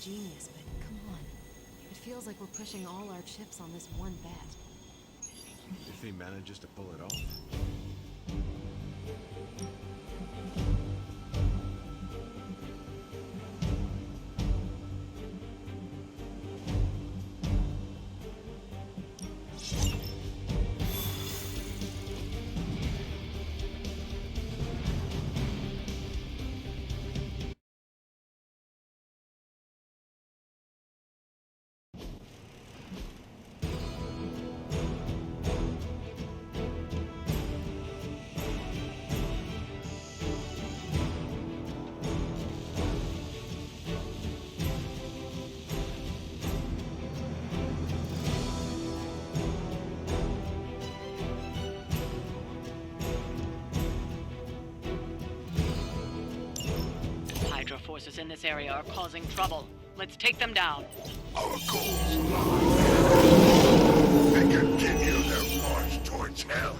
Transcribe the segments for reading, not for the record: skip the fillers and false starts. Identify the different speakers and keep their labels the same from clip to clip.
Speaker 1: genius, but come on. It feels like we're pushing all our chips on this one bet.
Speaker 2: If he manages to pull it off.
Speaker 3: Forces in this area are causing trouble. Let's take them down.
Speaker 4: Our goals align. They continue their march towards hell.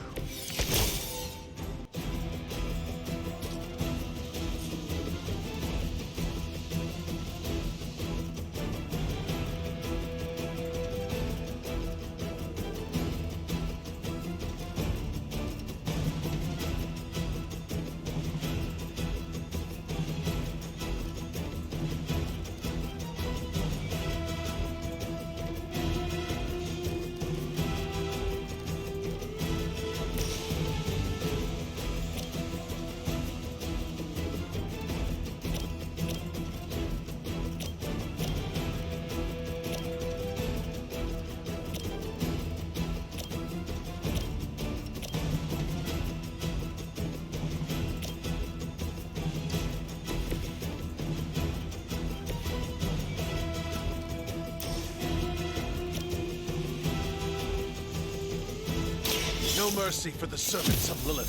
Speaker 2: No mercy for the servants of Lilith.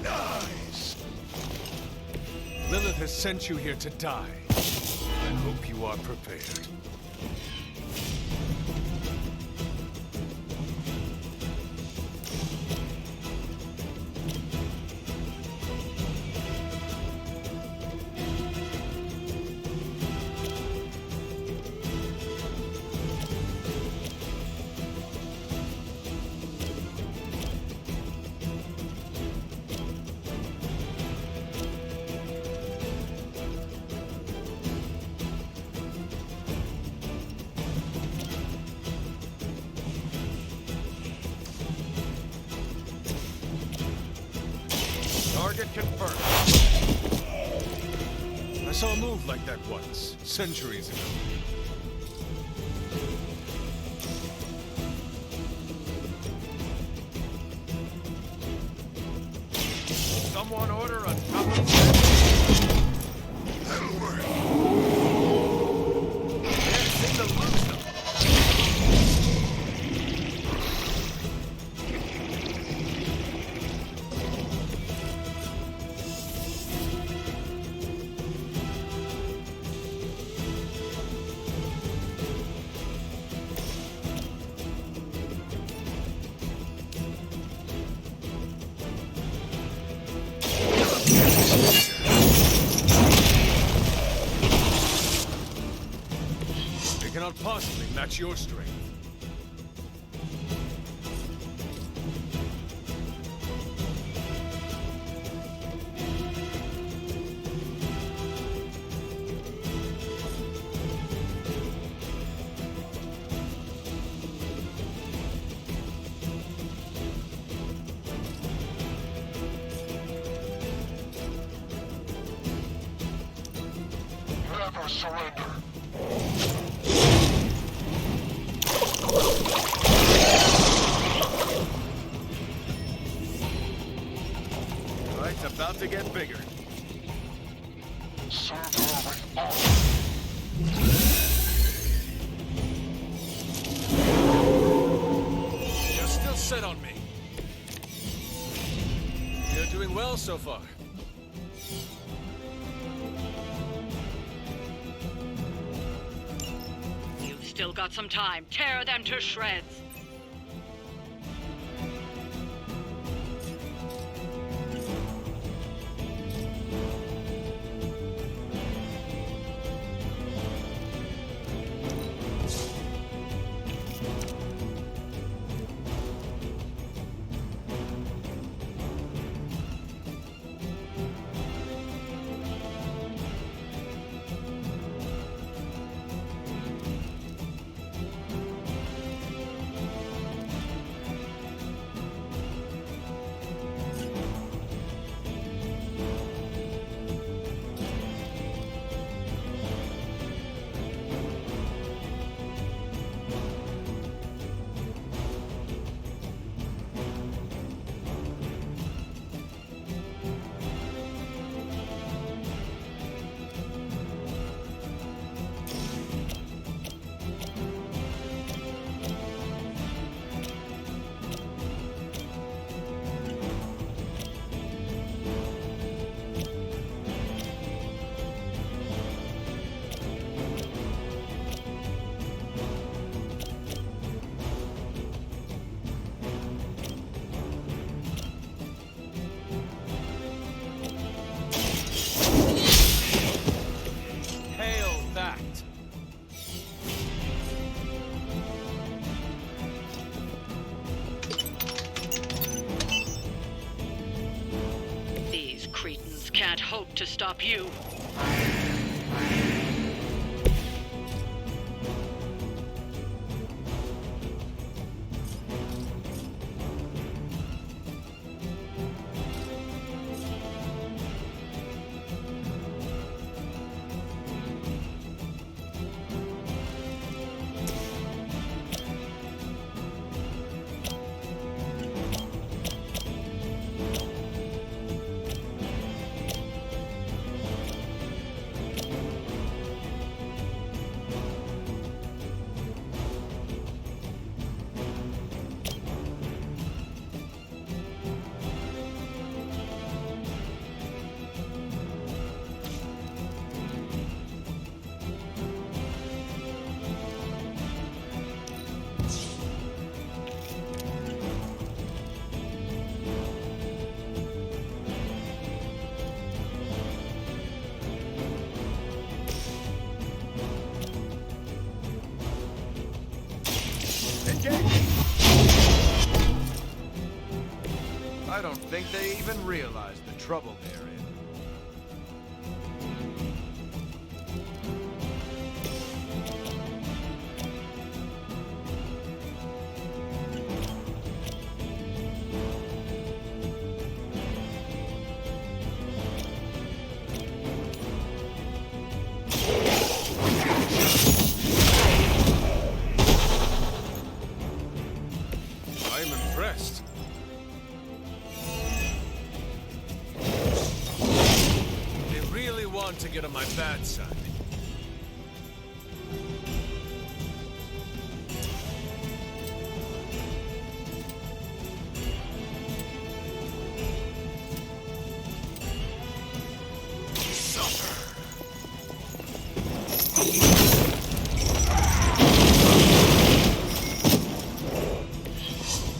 Speaker 4: Nice!
Speaker 2: Lilith has sent you here to die. I hope you are prepared. Target confirmed. I saw a move like that once, centuries ago. Someone order a top of
Speaker 4: That'll work.
Speaker 2: Can't seem to lose them. They cannot possibly match your strength.
Speaker 4: Never surrender.
Speaker 2: Fight's about to get bigger.
Speaker 4: Serve her with honor.
Speaker 2: You're still set on me. You're doing well so far.
Speaker 3: You've still got some time. Tear them to shreds. Cretans can't hope to stop you.
Speaker 5: I don't think they even realize the trouble they're in.
Speaker 2: I'm impressed. They really want to get on my bad side.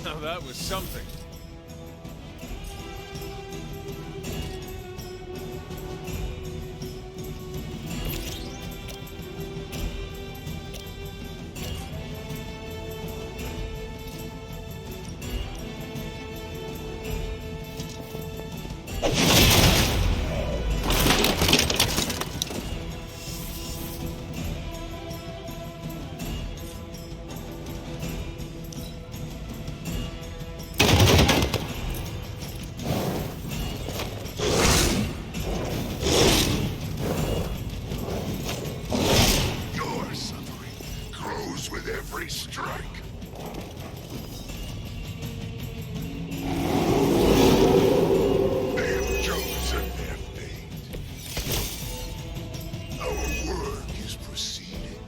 Speaker 2: Now that was something.
Speaker 4: Your suffering grows with every strike. They have chosen their fate. Our work is proceeding.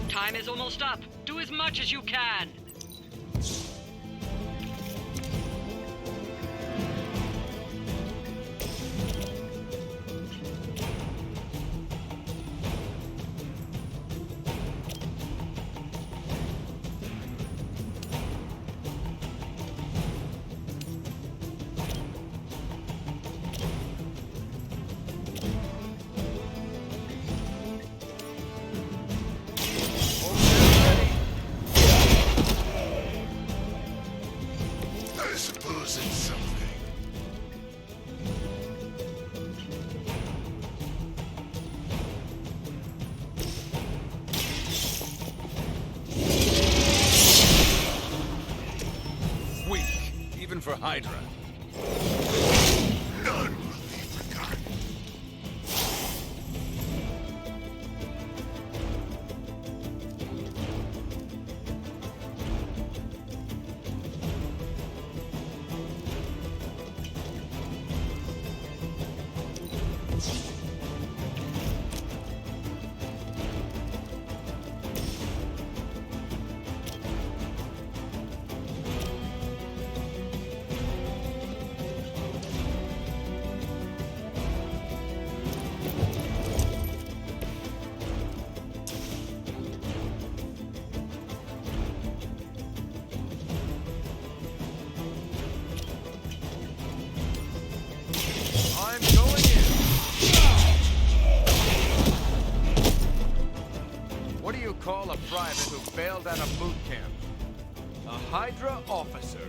Speaker 3: Time is almost up. Do as much as you can.
Speaker 4: I suppose it's something.
Speaker 2: Weak, even for Hydra.
Speaker 4: None will be forgotten.
Speaker 5: I'm going in. What do you call a private who failed at a boot camp? A Hydra officer.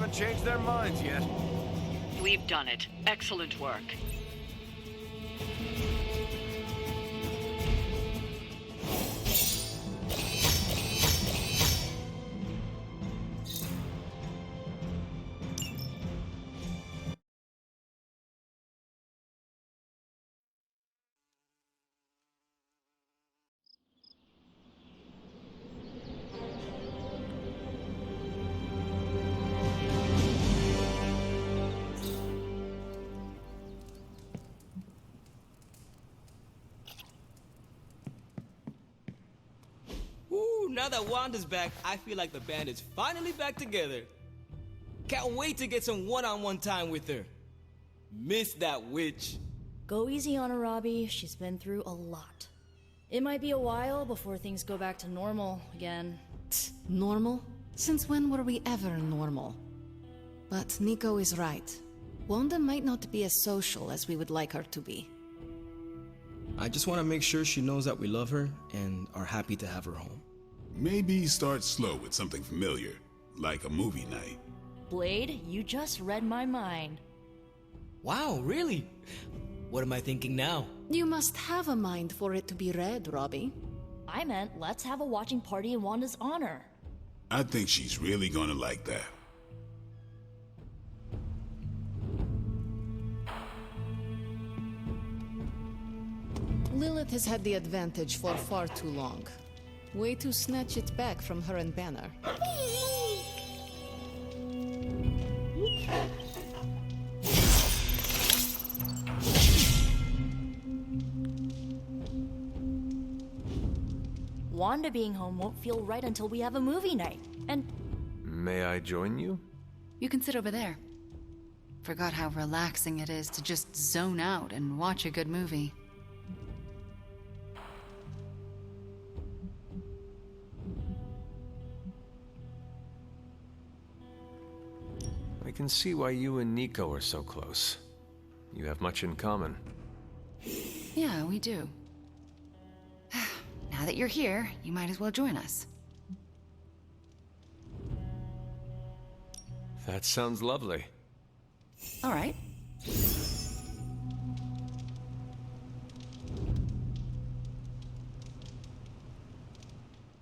Speaker 5: haven't changed their minds yet.
Speaker 3: We've done it. Excellent work.
Speaker 6: Ooh, now that Wanda's back, I feel like the band is finally back together. Can't wait to get some one-on-one time with her. Miss that witch.
Speaker 7: Go easy on her, Robbie. She's been through a lot. It might be a while before things go back to normal again.
Speaker 1: Normal? Since when were we ever normal? But Nico is right. Wanda might not be as social as we would like her to be.
Speaker 8: I just want to make sure she knows that we love her and are happy to have her home.
Speaker 4: Maybe start slow with something familiar, like a movie night.
Speaker 7: Blade, you just read my mind.
Speaker 6: Wow, really? What am I thinking now?
Speaker 1: You must have a mind for it to be read, Robbie.
Speaker 7: I meant let's have a watching party in Wanda's honor.
Speaker 4: I think she's really gonna like that.
Speaker 1: Lilith has had the advantage for far too long. Way to snatch it back from her and Banner.
Speaker 7: Wanda being home won't feel right until we have a movie night. And
Speaker 5: May I join you?
Speaker 9: You can sit over there. Forgot how relaxing it is to just zone out and watch a good movie.
Speaker 5: I can see why you and Nico are so close. You have much in common.
Speaker 9: Yeah, we do. Now that you're here, you might as well join us.
Speaker 5: That sounds lovely.
Speaker 9: All right.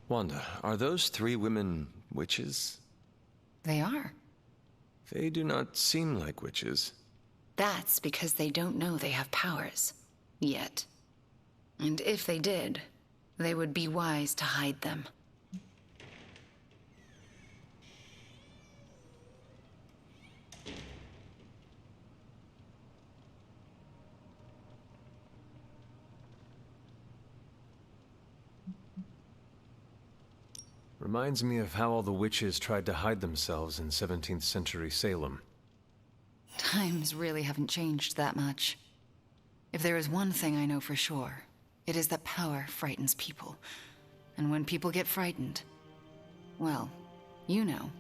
Speaker 5: Wanda, are those three women witches?
Speaker 9: They are.
Speaker 5: They do not seem like witches.
Speaker 9: That's because they don't know they have powers. Yet. And if they did, they would be wise to hide them.
Speaker 5: Reminds me of how all the witches tried to hide themselves in 17th century Salem.
Speaker 9: Times really haven't changed that much. If there is one thing I know for sure, it is that power frightens people. And when people get frightened, well, you know.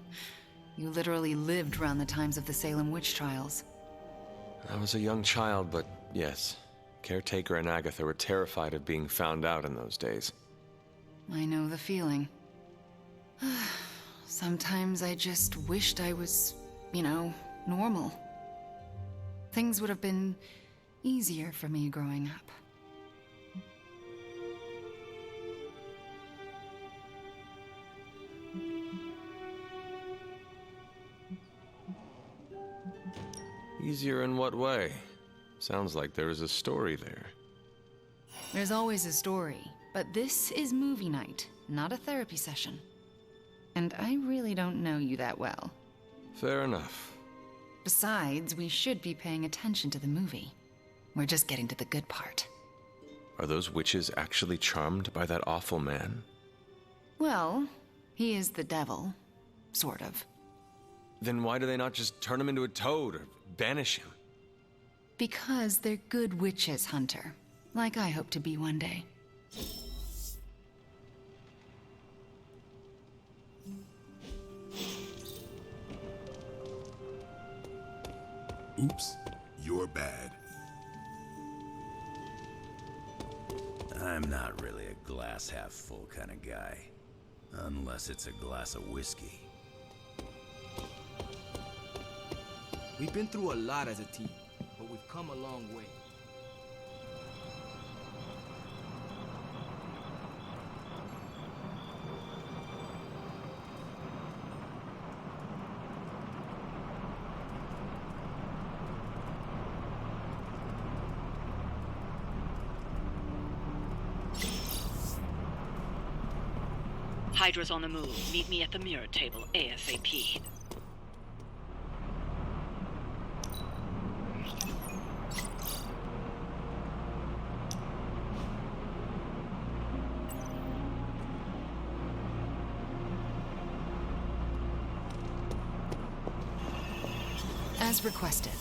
Speaker 9: You literally lived around the times of the Salem witch trials.
Speaker 5: I was a young child, but yes. Caretaker and Agatha were terrified of being found out in those days.
Speaker 9: I know the feeling. Sometimes I just wished I was, normal. Things would have been easier for me growing up.
Speaker 5: Easier in what way? Sounds like there is a story there.
Speaker 9: There's always a story, but this is movie night, not a therapy session. And I really don't know you that well.
Speaker 5: Fair enough.
Speaker 9: Besides, we should be paying attention to the movie. We're just getting to the good part.
Speaker 5: Are those witches actually charmed by that awful man?
Speaker 9: Well, he is the devil. Sort of.
Speaker 5: Then why do they not just turn him into a toad or banish him?
Speaker 9: Because they're good witches, Hunter. Like I hope to be one day.
Speaker 4: Oops, you're bad.
Speaker 10: I'm not really a glass half full kind of guy. Unless it's a glass of whiskey.
Speaker 6: We've been through a lot as a team, but we've come a long way.
Speaker 3: Hydra's on the move. Meet me at the mirror table ASAP.
Speaker 9: As requested.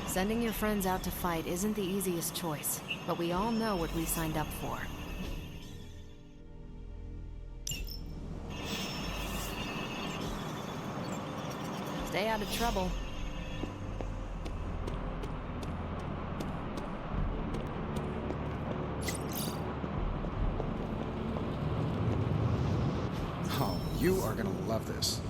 Speaker 11: Sending your friends out to fight isn't the easiest choice, but we all know what we signed up for. Stay out of trouble.
Speaker 12: Oh, you are gonna love this.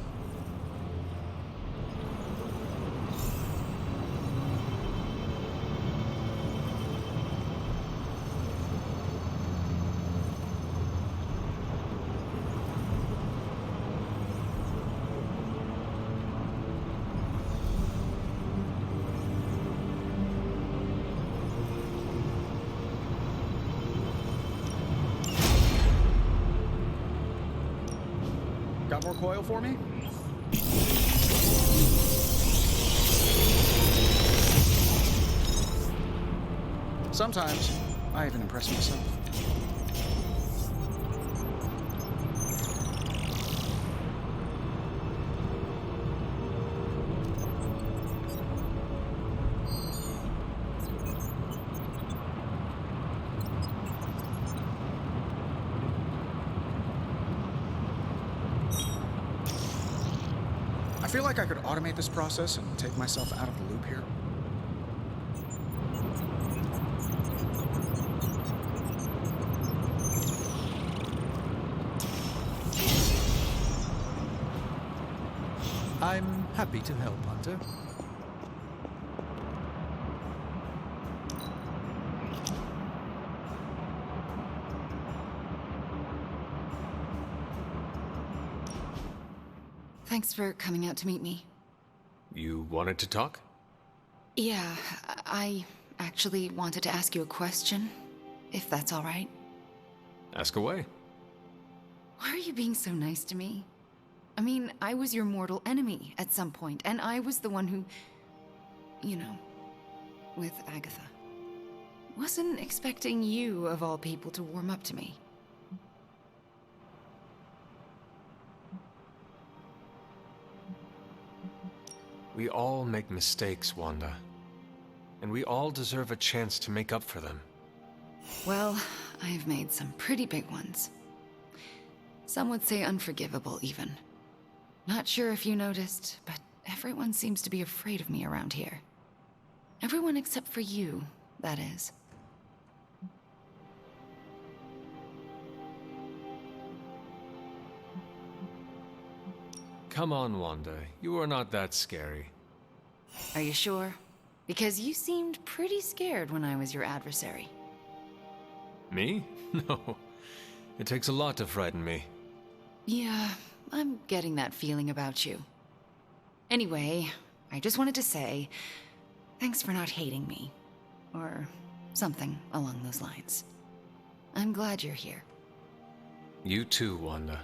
Speaker 12: Got more coil for me? Sometimes, I even impress myself. I feel like I could automate this process and take myself out of the loop here.
Speaker 13: I'm happy to help, Hunter.
Speaker 9: Thanks for coming out to meet me.
Speaker 5: You wanted to talk?
Speaker 9: Yeah, I actually wanted to ask you a question, if that's all right.
Speaker 5: Ask away.
Speaker 9: Why are you being so nice to me? I mean, I was your mortal enemy at some point, and I was the one who... you know, with Agatha. Wasn't expecting you, of all people, to warm up to me.
Speaker 5: We all make mistakes, Wanda. And we all deserve a chance to make up for them.
Speaker 9: Well, I've made some pretty big ones. Some would say unforgivable, even. Not sure if you noticed, but everyone seems to be afraid of me around here. Everyone except for you, that is.
Speaker 5: Come on, Wanda. You are not that scary.
Speaker 9: Are you sure? Because you seemed pretty scared when I was your adversary.
Speaker 5: Me? No. It takes a lot to frighten me.
Speaker 9: Yeah, I'm getting that feeling about you. Anyway, I just wanted to say, thanks for not hating me. Or something along those lines. I'm glad you're here.
Speaker 5: You too, Wanda.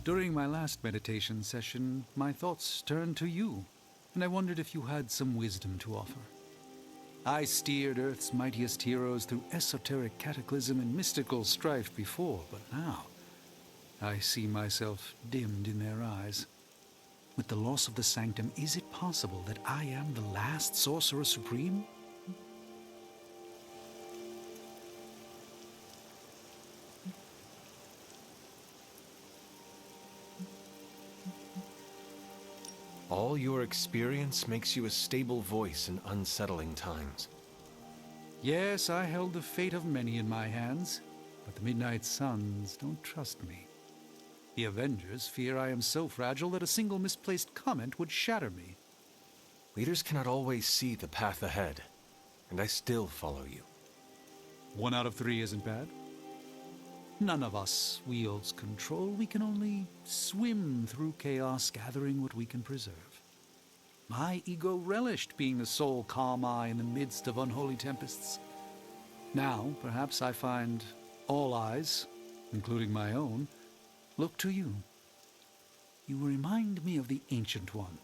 Speaker 13: During my last meditation session, my thoughts turned to you, and I wondered if you had some wisdom to offer. I steered Earth's mightiest heroes through esoteric cataclysm and mystical strife before, but now I see myself dimmed in their eyes. With the loss of the Sanctum, is it possible that I am the last Sorcerer Supreme?
Speaker 5: All your experience makes you a stable voice in unsettling times.
Speaker 13: Yes, I held the fate of many in my hands, but the Midnight Suns don't trust me. The Avengers fear I am so fragile that a single misplaced comment would shatter me.
Speaker 5: Leaders cannot always see the path ahead, and I still follow you.
Speaker 13: 1 out of 3 isn't bad. None of us wields control. We can only swim through chaos, gathering what we can preserve. My ego relished being the sole calm eye in the midst of unholy tempests. Now, perhaps I find all eyes, including my own, look to you. You remind me of the Ancient One.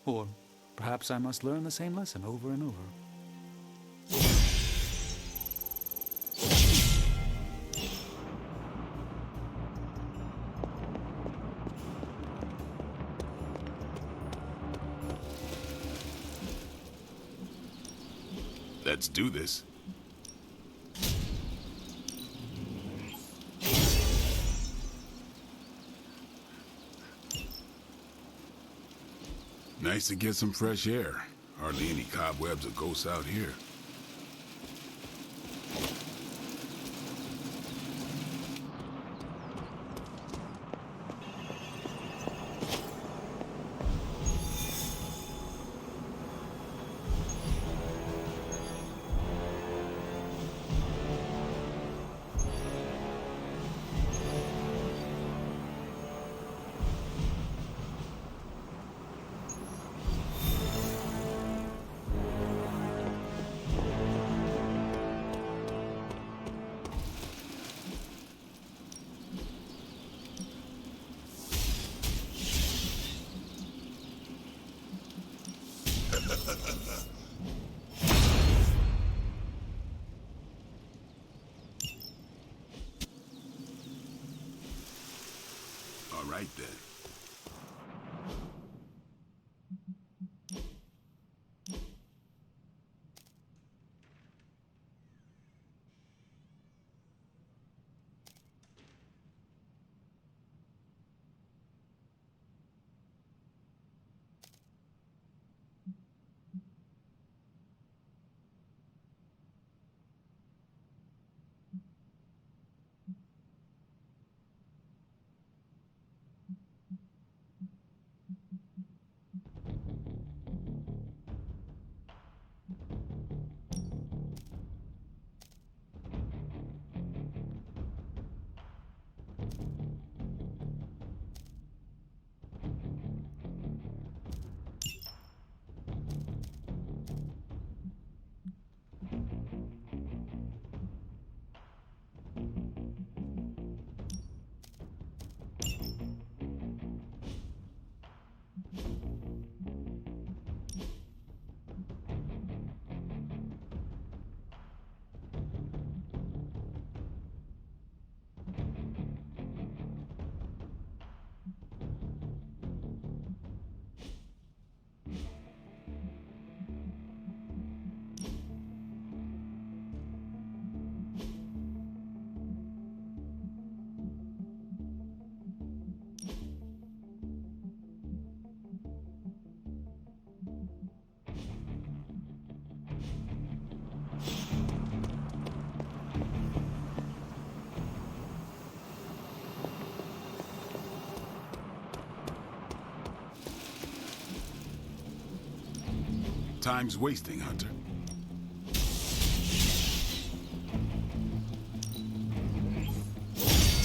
Speaker 13: Or perhaps I must learn the same lesson over and over.
Speaker 4: Let's do this. Nice to get some fresh air. Hardly any cobwebs or ghosts out here. All right then. Time's wasting, Hunter.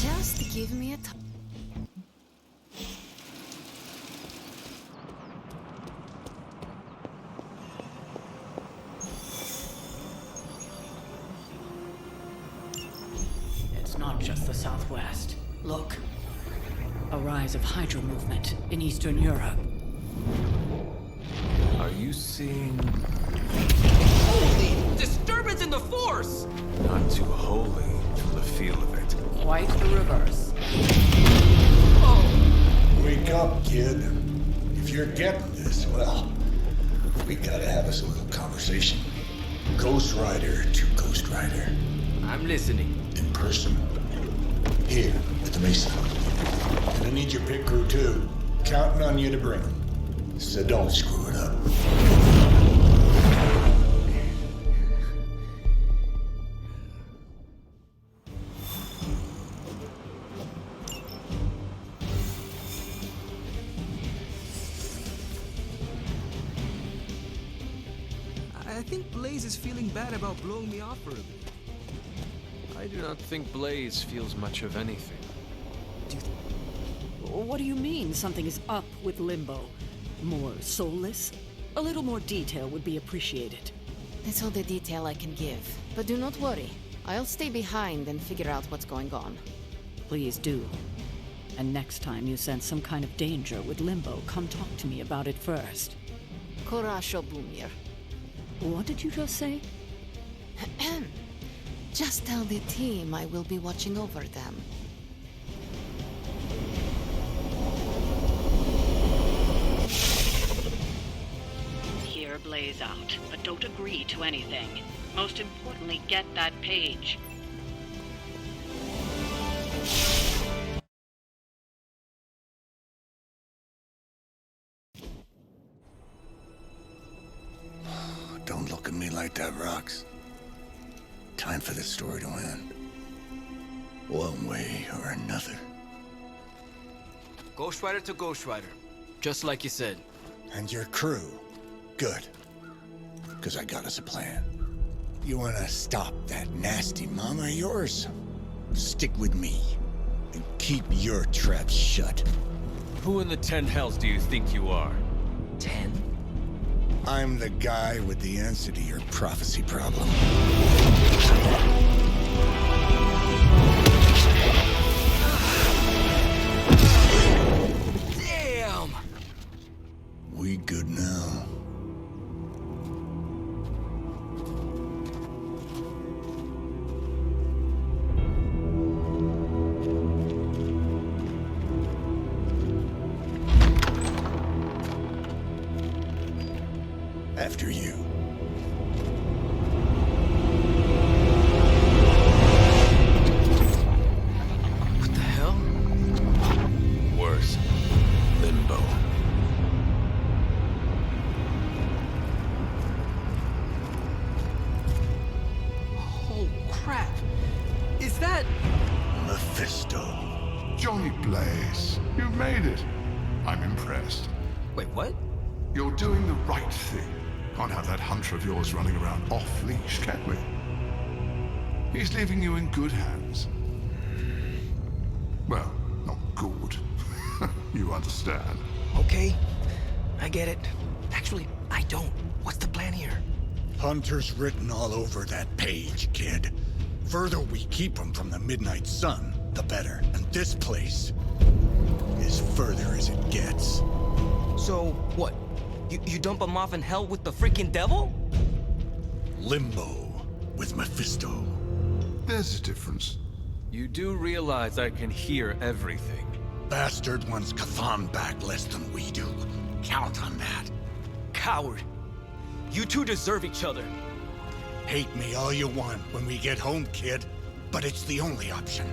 Speaker 1: Just give me a
Speaker 3: It's not just the Southwest. Look. A rise of Hydra movement in Eastern Europe.
Speaker 5: Are you seeing...
Speaker 6: Holy disturbance in the Force!
Speaker 5: Not too holy from the feel of it.
Speaker 3: Quite the reverse.
Speaker 14: Wake up, kid. If you're getting this, well, we gotta have us a little conversation. Ghost Rider to Ghost Rider.
Speaker 6: I'm listening.
Speaker 14: In person. Here, at the Mesa. And I need your pit crew too. Counting on you to bring them. So don't screw it up.
Speaker 6: I think Blaze is feeling bad about blowing me off for a bit.
Speaker 5: I do not think Blaze feels much of anything.
Speaker 15: What do you mean something is up with Limbo? More soulless? A little more detail would be appreciated.
Speaker 1: That's all the detail I can give. But do not worry. I'll stay behind and figure out what's going on.
Speaker 15: Please do. And next time you sense some kind of danger with Limbo, come talk to me about it first.
Speaker 1: Korasho Bumir.
Speaker 15: What did you just say?
Speaker 1: Just tell the team I will be watching over them.
Speaker 15: Hear Blaze out, but don't agree to anything. Most importantly, get that page.
Speaker 14: Don't look at me like that, Rox. Time for this story to end. One way or another.
Speaker 6: Ghost Rider to Ghost Rider. Just like you said.
Speaker 14: And your crew. Good. Because I got us a plan. You want to stop that nasty mama of yours? Stick with me. And keep your traps shut.
Speaker 5: Who in the 10 hells do you think you are?
Speaker 6: 10?
Speaker 14: I'm the guy with the answer to your prophecy problem.
Speaker 6: Damn!
Speaker 14: We good now? After you.
Speaker 6: What the hell?
Speaker 5: Worse. Limbo.
Speaker 6: Oh, crap. Is that...
Speaker 14: Mephisto.
Speaker 16: Johnny Blaze, you've made it. I'm impressed.
Speaker 6: Wait, what?
Speaker 16: You're doing the right thing. Can't have that hunter of yours running around off-leash, can we? He's leaving you in good hands. Well, not good. You understand.
Speaker 6: Okay, I get it. Actually, I don't. What's the plan here?
Speaker 14: Hunter's written all over that page, kid. Further we keep him from the midnight sun, the better. And this place is further as it gets.
Speaker 6: So, what? You dump him off in hell with the freaking devil?
Speaker 14: Limbo with Mephisto.
Speaker 16: There's a difference.
Speaker 5: You do realize I can hear everything.
Speaker 14: Bastard wants Chthon back less than we do. Count on that.
Speaker 6: Coward. You two deserve each other.
Speaker 14: Hate me all you want when we get home, kid. But it's the only option.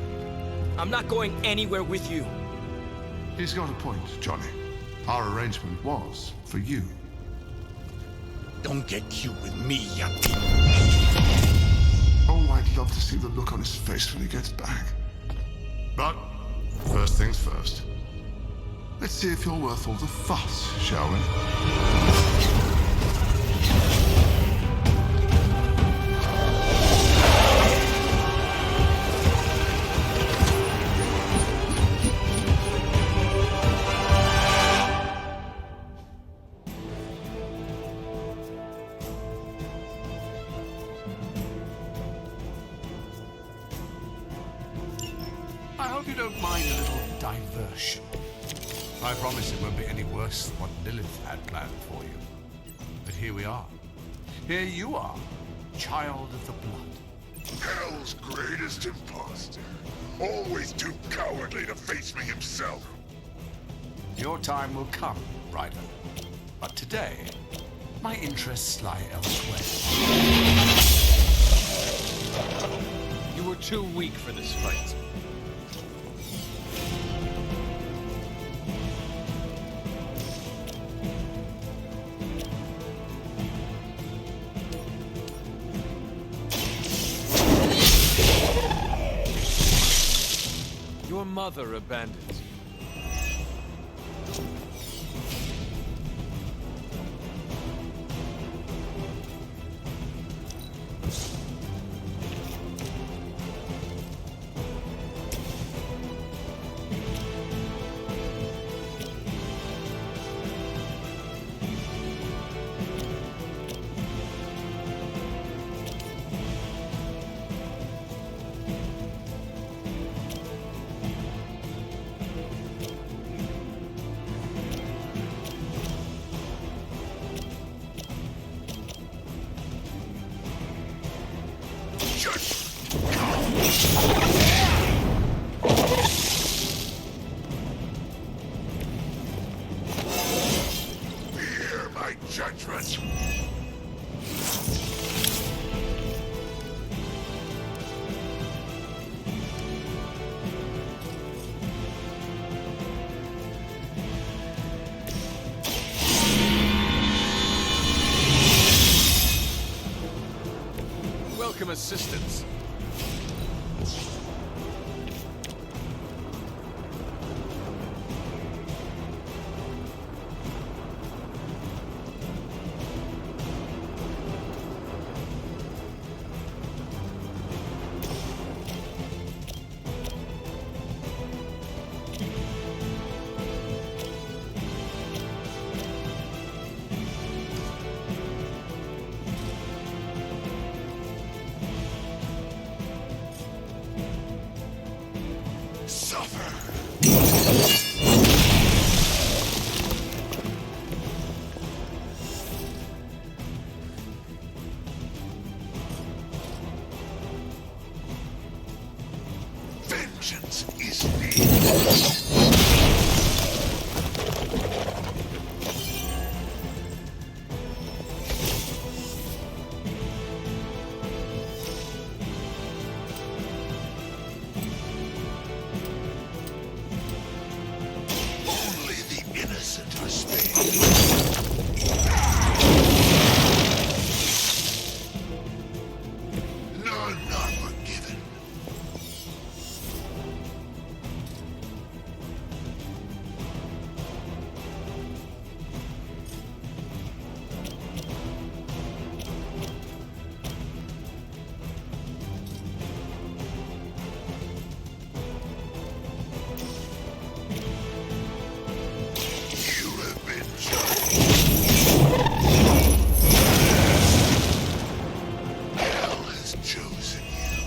Speaker 6: I'm not going anywhere with you.
Speaker 16: He's got a point, Johnny. Our arrangement was for you.
Speaker 14: Don't get cute with me, yuppie.
Speaker 16: Oh, I'd love to see the look on his face when he gets back. But, first things first. Let's see if you're worth all the fuss, shall we? I hope you don't mind a little diversion. I promise it won't be any worse than what Lilith had planned for you. But here we are. Here you are, child of the blood.
Speaker 14: Hell's greatest imposter. Always too cowardly to face me himself.
Speaker 16: Your time will come, Ryder. But today, my interests lie elsewhere.
Speaker 5: You were too weak for this fight. Your mother abandoned you.
Speaker 14: Hear my judgment.
Speaker 5: Welcome assistance.
Speaker 14: Vengeance is needed. Only the innocent are spared. None are forgiven. You have been judged. Hell has chosen you.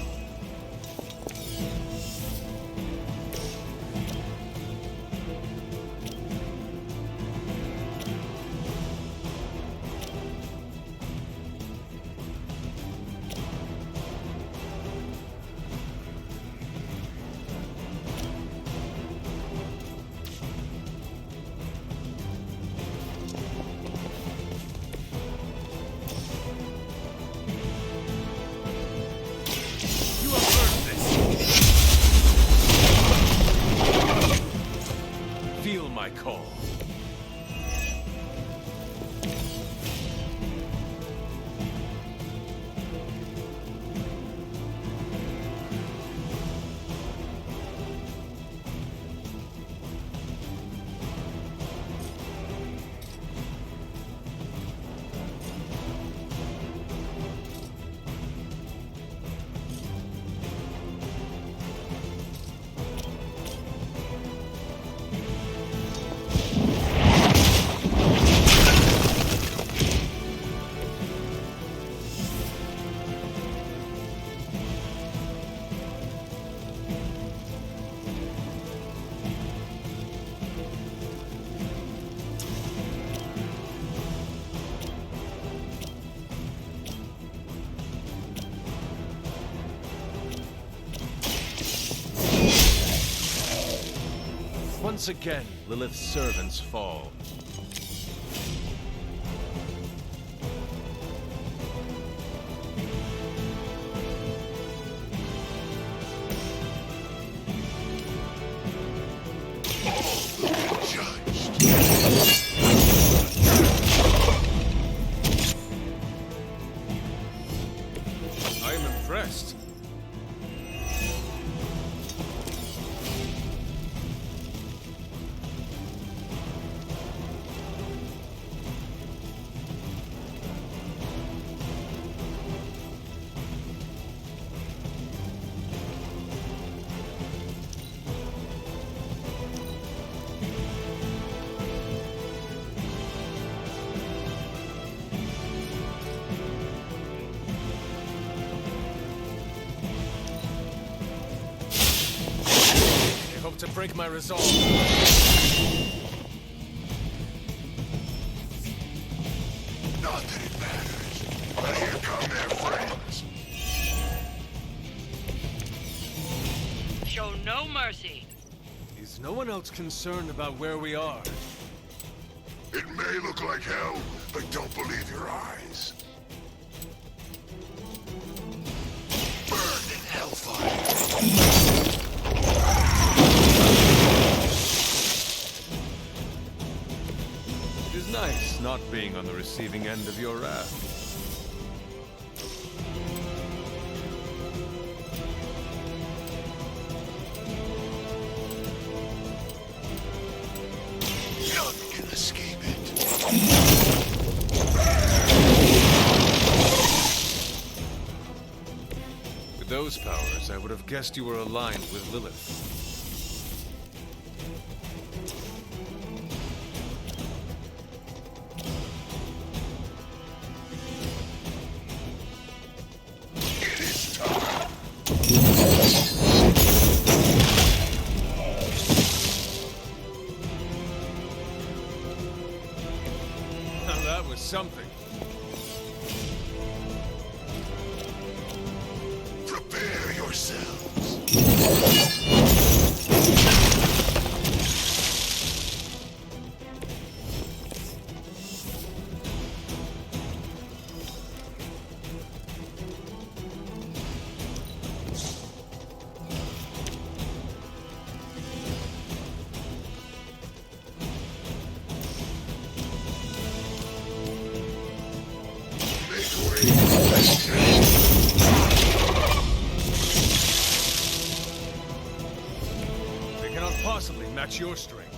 Speaker 5: You have earned this. Feel my call. Once again, Lilith's servants fall. I am impressed.
Speaker 2: yourself to break my resolve.
Speaker 14: Not that it matters, but here come their friends.
Speaker 15: Show no mercy.
Speaker 2: Is no one else concerned about where we are?
Speaker 14: It may look like hell, but don't believe your eyes. Burn in hellfire.
Speaker 5: It is nice not being on the receiving end of your wrath.
Speaker 14: None can escape it.
Speaker 5: With those powers, I would have guessed you were aligned with Lilith.
Speaker 14: It is time.
Speaker 2: Now that was something.
Speaker 14: Prepare yourselves. Make way.
Speaker 2: They cannot possibly match your strength.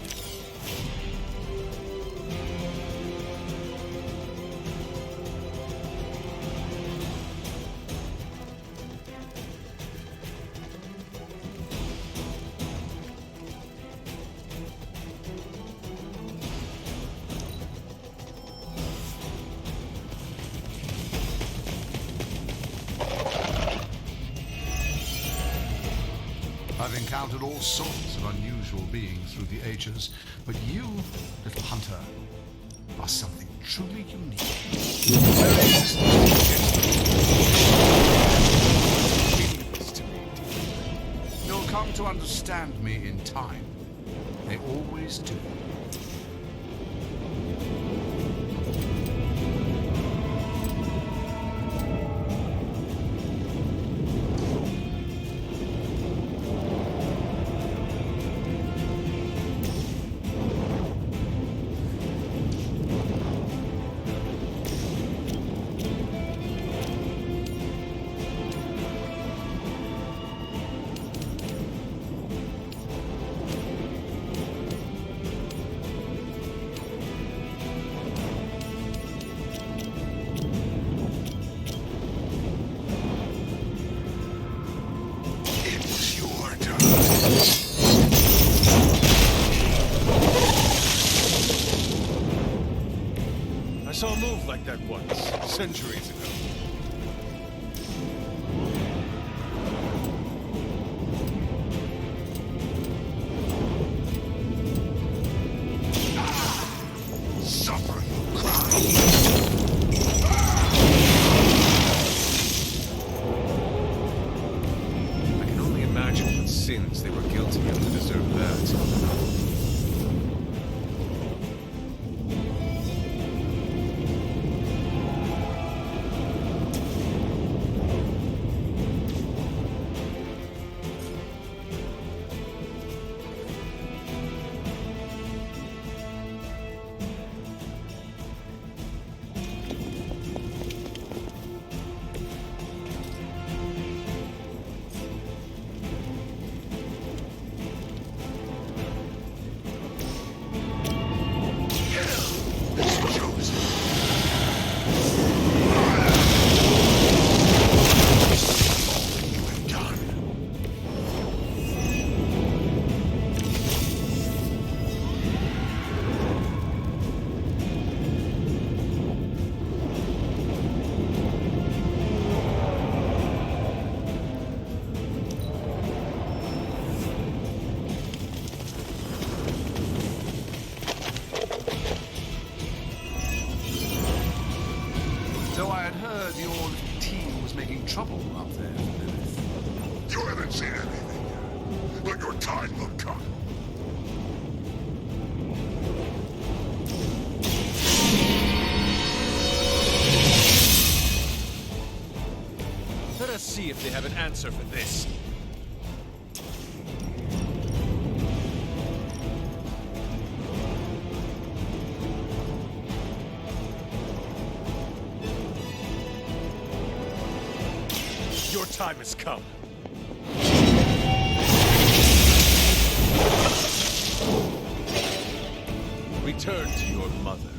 Speaker 16: I've encountered all sorts of unusual beings through the ages, but you, little hunter, are something truly unique. Very meaningless to me. You'll come to understand me in time. They always do.
Speaker 14: It was your turn.
Speaker 2: I saw a move like that once, centuries ago.
Speaker 14: Suffer, you cry.
Speaker 5: I can only imagine what sins they were guilty of to deserve that.
Speaker 14: But your time will come.
Speaker 2: Let us see if they have an answer for this. Your time has come. Return to your mother.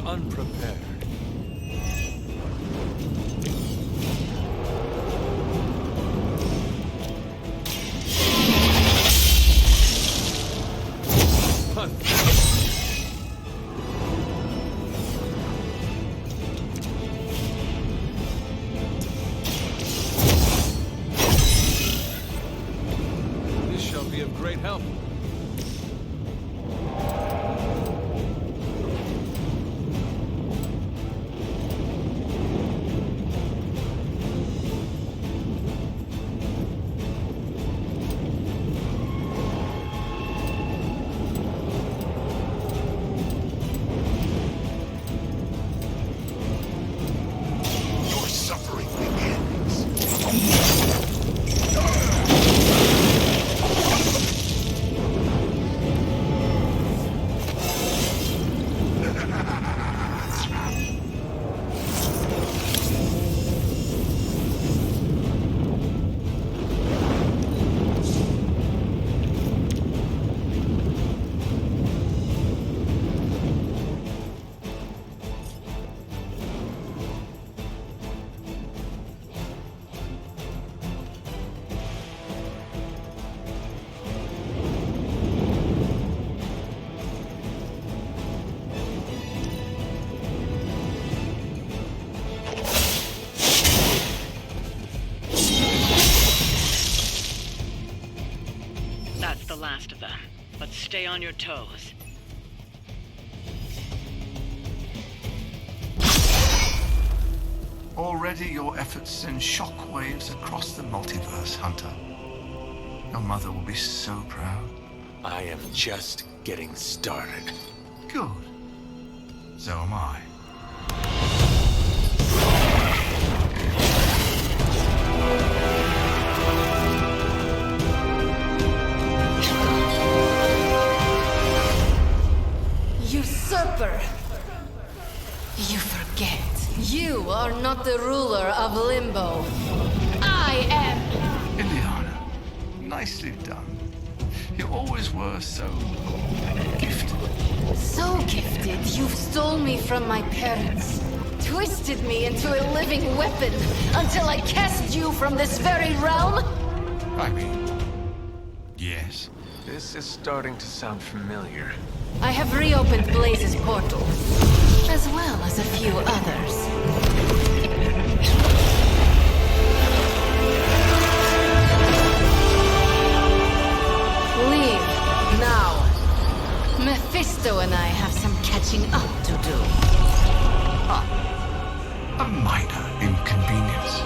Speaker 2: Unprepared. This shall be of great help.
Speaker 15: That's the last of them. But stay on your toes.
Speaker 16: Already your efforts send shockwaves across the multiverse, Hunter. Your mother will be so proud.
Speaker 5: I am just getting started.
Speaker 16: Good. So am I.
Speaker 1: Usurper! You forget. You are not the ruler of Limbo. I am!
Speaker 16: Ileana, nicely done. You always were so gifted.
Speaker 1: So gifted, you've stole me from my parents. Twisted me into a living weapon until I cast you from this very realm?
Speaker 16: I mean, yes.
Speaker 5: This is starting to sound familiar.
Speaker 1: I have reopened Blaze's portal, as well as a few others. Leave, now. Mephisto and I have some catching up to do.
Speaker 16: A minor inconvenience.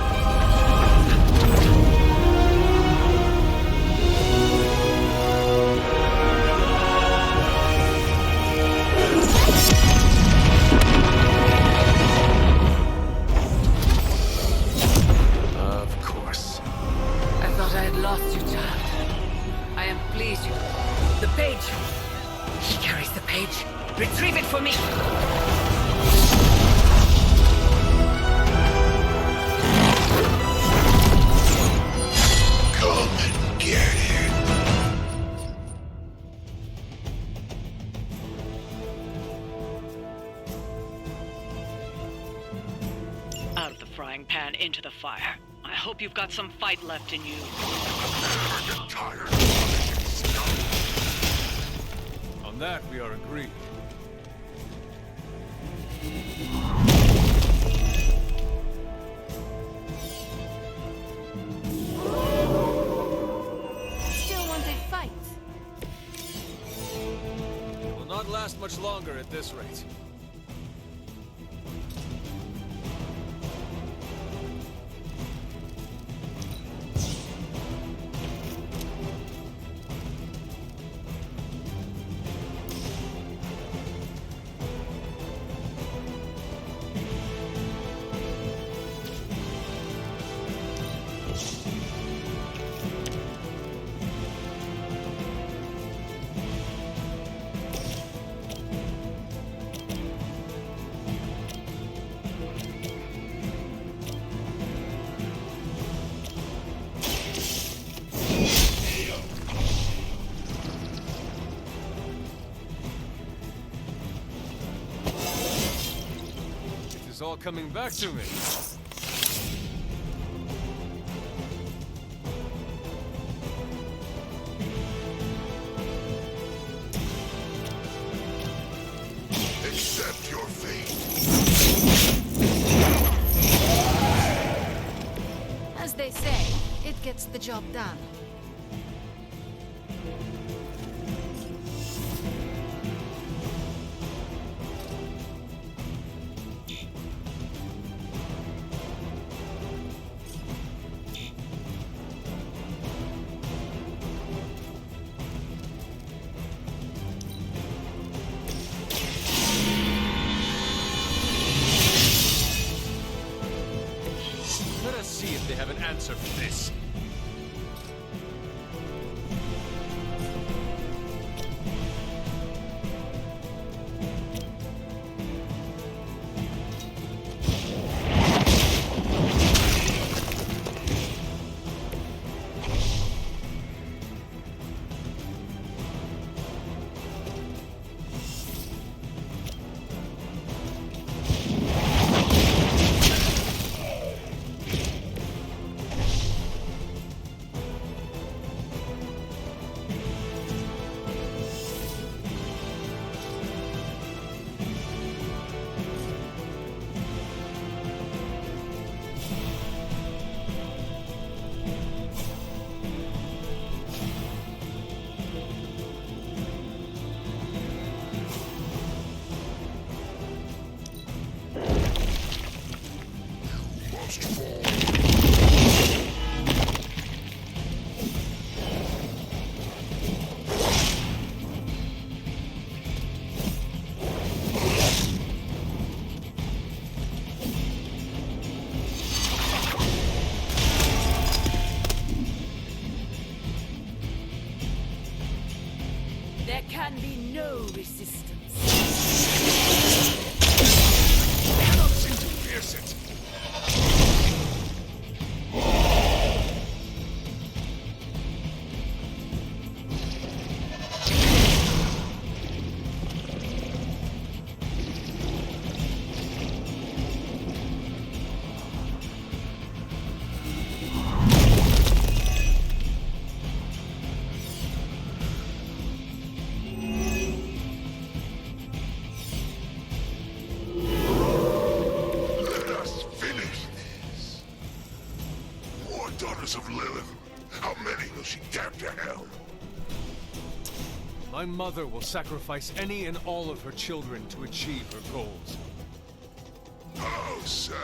Speaker 5: Of course.
Speaker 3: I thought I had lost you, child. I am pleased you... The page! He carries the page. Retrieve it for me!
Speaker 14: Come and get it.
Speaker 15: Out of the frying pan into the fire. I hope you've got some fight left in you.
Speaker 16: I get tired.
Speaker 2: On that, we are agreed.
Speaker 1: Still want a fight?
Speaker 2: It will not last much longer at this rate. It's all coming back to me.
Speaker 16: Accept your fate.
Speaker 1: As they say, it gets the job done.
Speaker 2: Let us see if they have an answer for this.
Speaker 3: There can be no resistance.
Speaker 16: Cannot seem to pierce it. Daughters of Lilith. How many will she damn to hell?
Speaker 2: My mother will sacrifice any and all of her children to achieve her goals.
Speaker 4: How sad.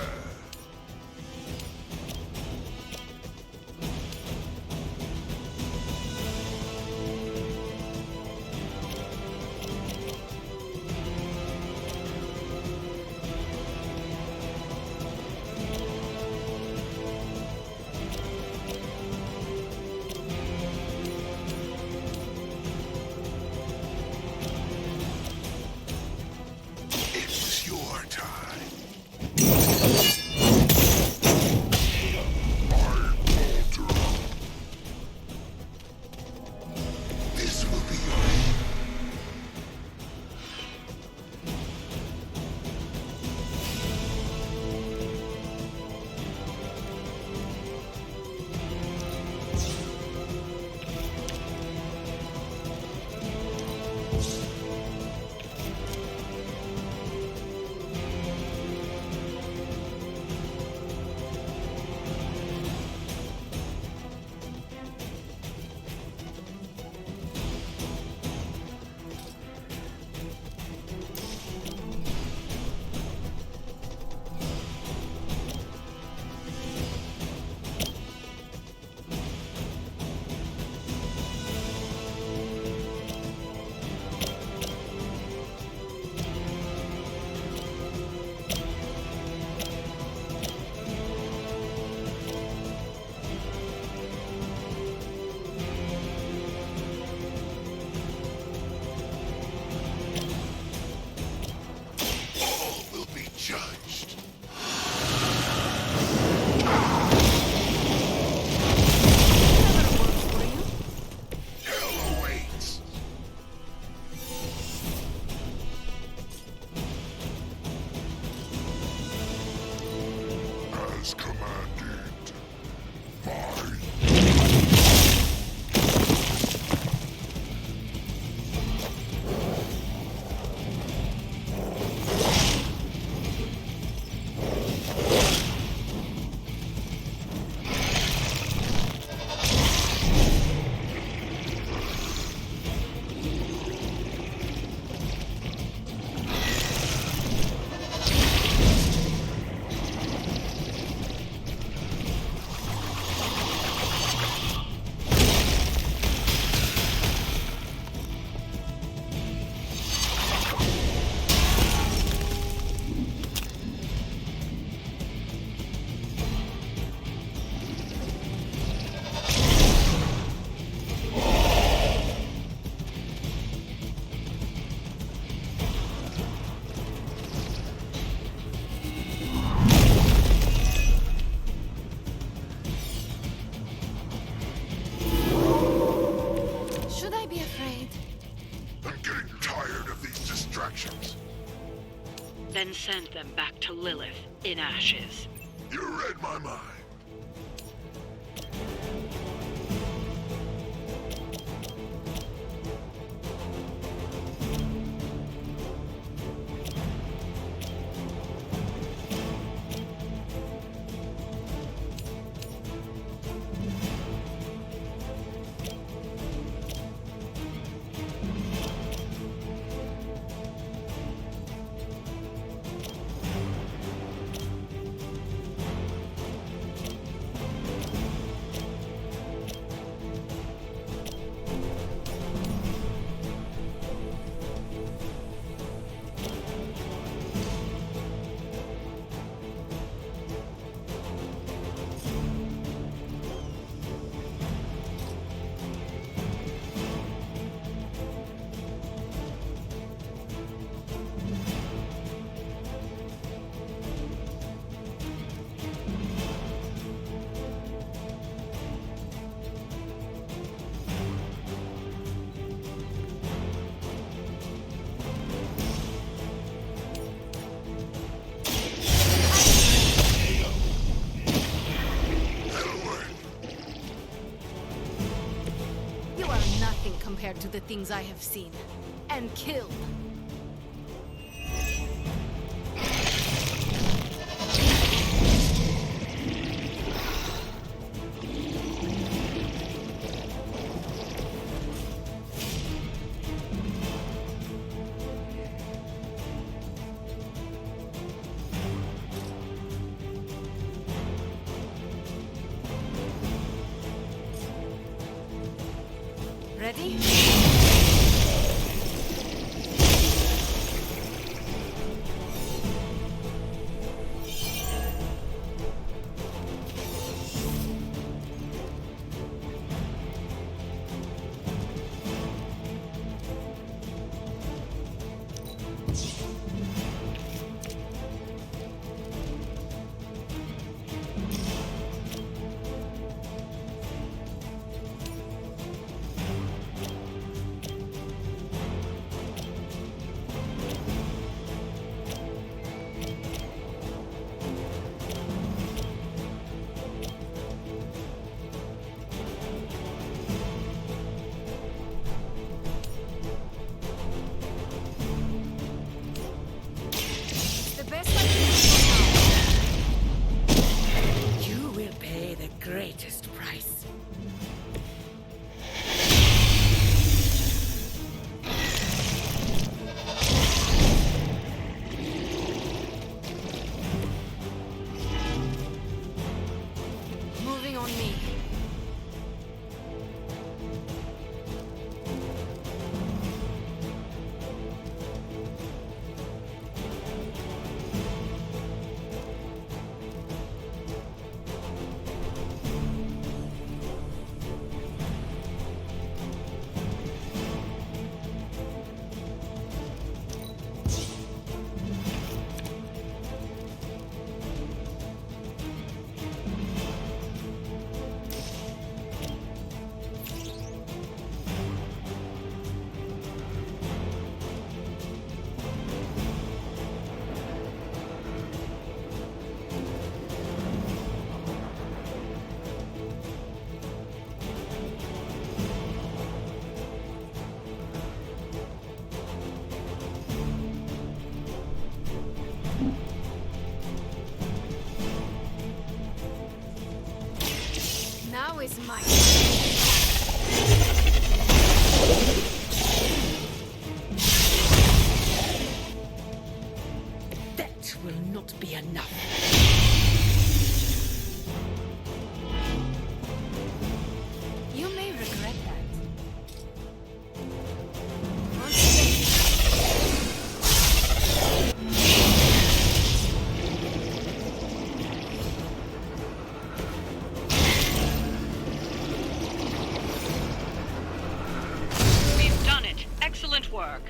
Speaker 15: Then send them back to Lilith in ashes.
Speaker 4: You read my mind.
Speaker 1: Compared to the things I have seen and killed. Robbie?
Speaker 11: The best I can do for now.
Speaker 3: You will pay the greatest price.
Speaker 11: Moving on me. Now is my
Speaker 3: That will not be enough.
Speaker 11: You may regret that.
Speaker 15: We've done it. Excellent work.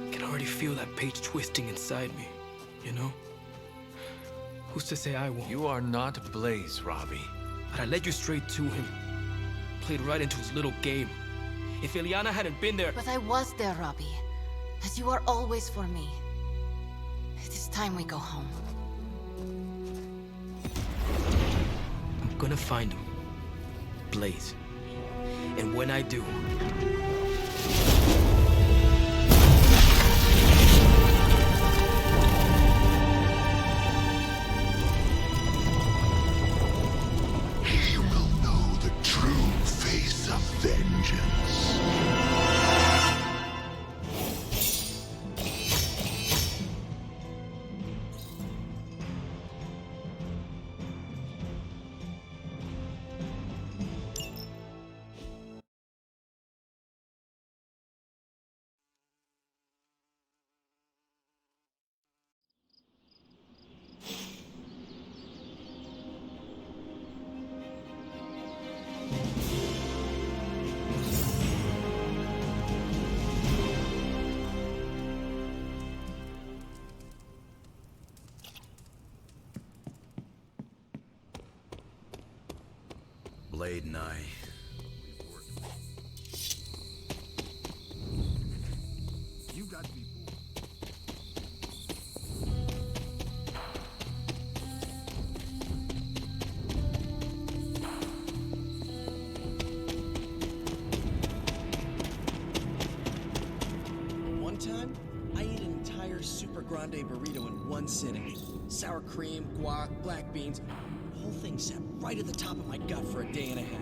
Speaker 8: I can already feel that page twisting inside me, you know? Who's to say I won't?
Speaker 5: You are not Blaze, Robbie.
Speaker 8: But I led you straight to him. Played right into his little game. If Ilyana hadn't been there...
Speaker 1: But I was there, Robbie. As you are always for me. It is time we go home.
Speaker 8: I'm gonna find him. Blaze. And when I do...
Speaker 17: You will know the true face of vengeance.
Speaker 10: Blade and I,
Speaker 17: You got me.
Speaker 18: entire super grande burrito in one sitting. Sour cream, guac, black beans. The whole thing sat right at the top of my gut for a day and a half.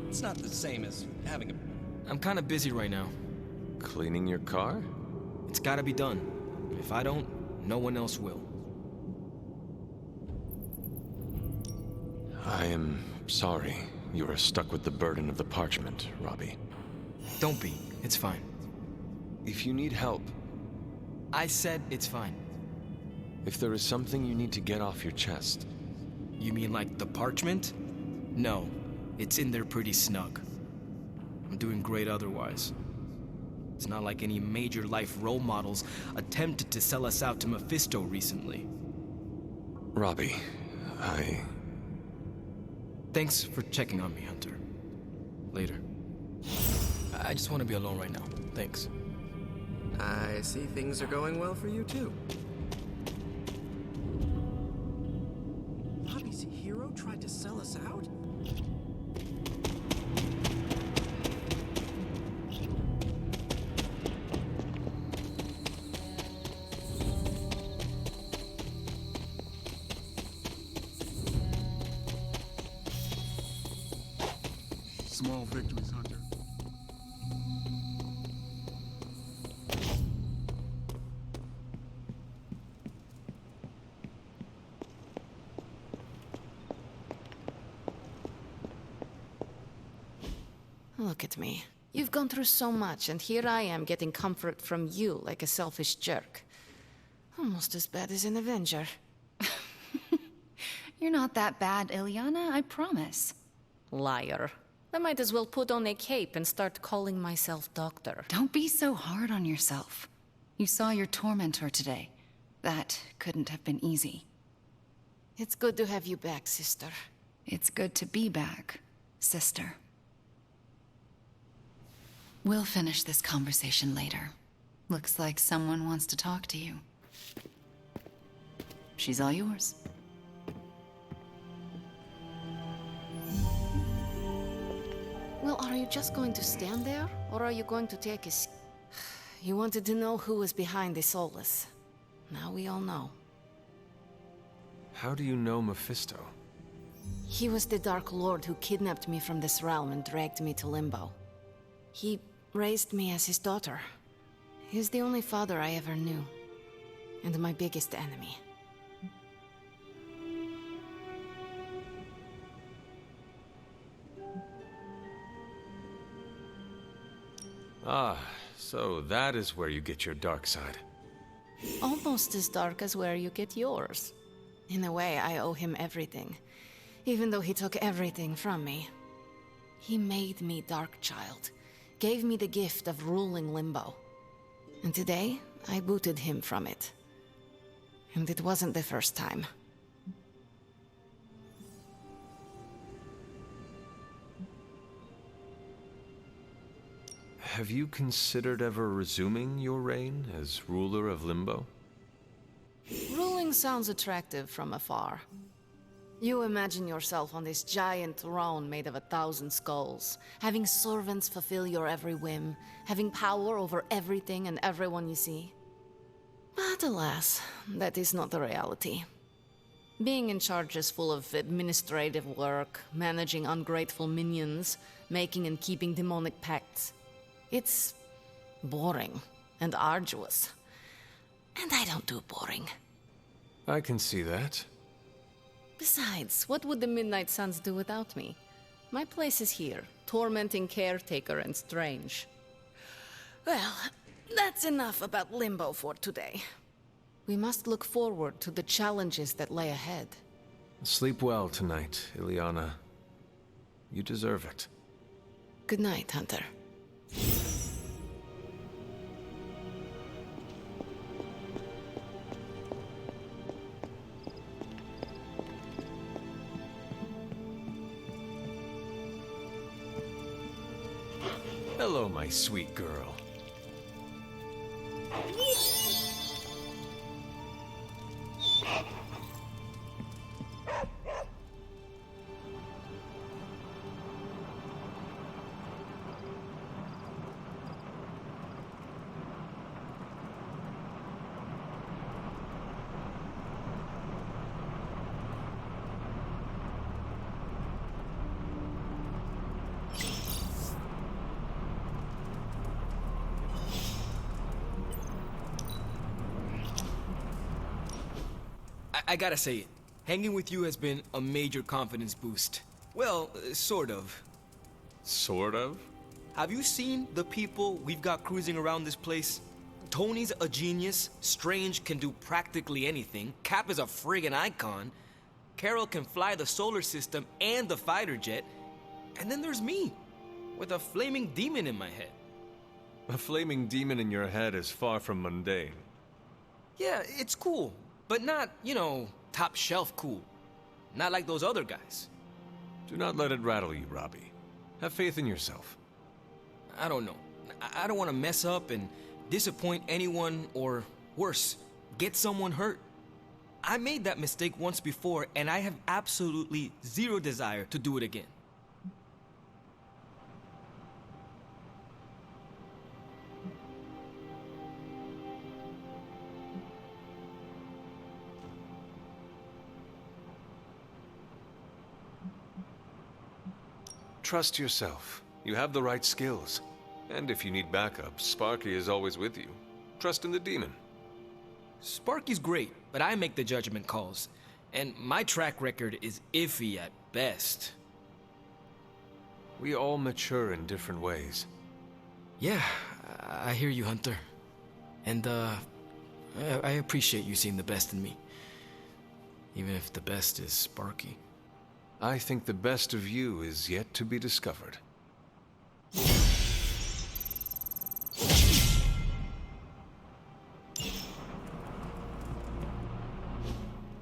Speaker 18: It's not the same as having a...
Speaker 6: I'm kinda busy right now.
Speaker 5: Cleaning your car?
Speaker 6: It's gotta be done. If I don't, no one else will.
Speaker 5: I am sorry you are stuck with the burden of the parchment, Robbie.
Speaker 6: Don't be. It's fine.
Speaker 5: If you need help...
Speaker 6: I said it's fine.
Speaker 5: If there is something you need to get off your chest...
Speaker 6: You mean like the parchment? No. It's in there pretty snug. I'm doing great otherwise. It's not like any major life role models attempted to sell us out to Mephisto recently.
Speaker 5: Robbie,
Speaker 6: Thanks for checking on me, Hunter. Later. I just want to be alone right now. Thanks.
Speaker 18: I see things are going well for you, too. Bobby's hero tried to sell us out?
Speaker 17: Small victories, Hunter.
Speaker 1: Look at me. You've gone through so much, and here I am getting comfort from you like a selfish jerk. Almost as bad as an Avenger.
Speaker 9: You're not that bad, Ilyana, I promise.
Speaker 1: Liar. I might as well put on a cape and start calling myself Doctor.
Speaker 9: Don't be so hard on yourself. You saw your tormentor today. That couldn't have been easy.
Speaker 1: It's good to have you back, sister.
Speaker 9: It's good to be back, sister. We'll finish this conversation later. Looks like someone wants to talk to you. She's all yours.
Speaker 1: Well, are you just going to stand there, or are you going to take a seat? You wanted to know who was behind the Solus. Now we all know.
Speaker 5: How do you know Mephisto?
Speaker 1: He was the Dark Lord who kidnapped me from this realm and dragged me to Limbo. He raised me as his daughter. He's the only father I ever knew, and my biggest enemy.
Speaker 5: Ah, so that is where you get your dark side.
Speaker 1: Almost as dark as where you get yours. In a way, I owe him everything, even though he took everything from me. He made me Darkchild, gave me the gift of ruling Limbo. And today, I booted him from it. And it wasn't the first time.
Speaker 5: Have you considered ever resuming your reign as ruler of Limbo?
Speaker 1: Ruling sounds attractive from afar. You imagine yourself on this giant throne made of 1,000 skulls, having servants fulfill your every whim, having power over everything and everyone you see. But alas, that is not the reality. Being in charge is full of administrative work, managing ungrateful minions, making and keeping demonic pacts. It's boring and arduous. And I don't do boring.
Speaker 5: I can see that.
Speaker 1: Besides, what would the Midnight Suns do without me? My place is here, tormenting Caretaker and Strange. Well, that's enough about Limbo for today. We must look forward to the challenges that lay ahead.
Speaker 5: Sleep well tonight, Ilyana. You deserve it.
Speaker 1: Good night, Hunter.
Speaker 5: Hello, my sweet girl.
Speaker 6: I gotta say it. Hanging with you has been a major confidence boost. Well, sort of.
Speaker 5: Sort of?
Speaker 6: Have you seen the people we've got cruising around this place? Tony's a genius, Strange can do practically anything, Cap is a friggin' icon, Carol can fly the solar system and the fighter jet, and then there's me, with a flaming demon in my head.
Speaker 5: A flaming demon in your head is far from mundane.
Speaker 6: Yeah, it's cool, but not, top shelf cool. Not like those other guys.
Speaker 5: Do not let it rattle you, Robbie. Have faith in yourself.
Speaker 6: I don't know. I don't want to mess up and disappoint anyone, or worse, get someone hurt. I made that mistake once before, and I have absolutely zero desire to do it again.
Speaker 5: Trust yourself. You have the right skills. And if you need backup, Sparky is always with you. Trust in the demon.
Speaker 6: Sparky's great, but I make the judgment calls. And my track record is iffy at best.
Speaker 5: We all mature in different ways.
Speaker 6: Yeah, I hear you, Hunter. And, I appreciate you seeing the best in me. Even if the best is Sparky.
Speaker 5: I think the best of you is yet to be discovered.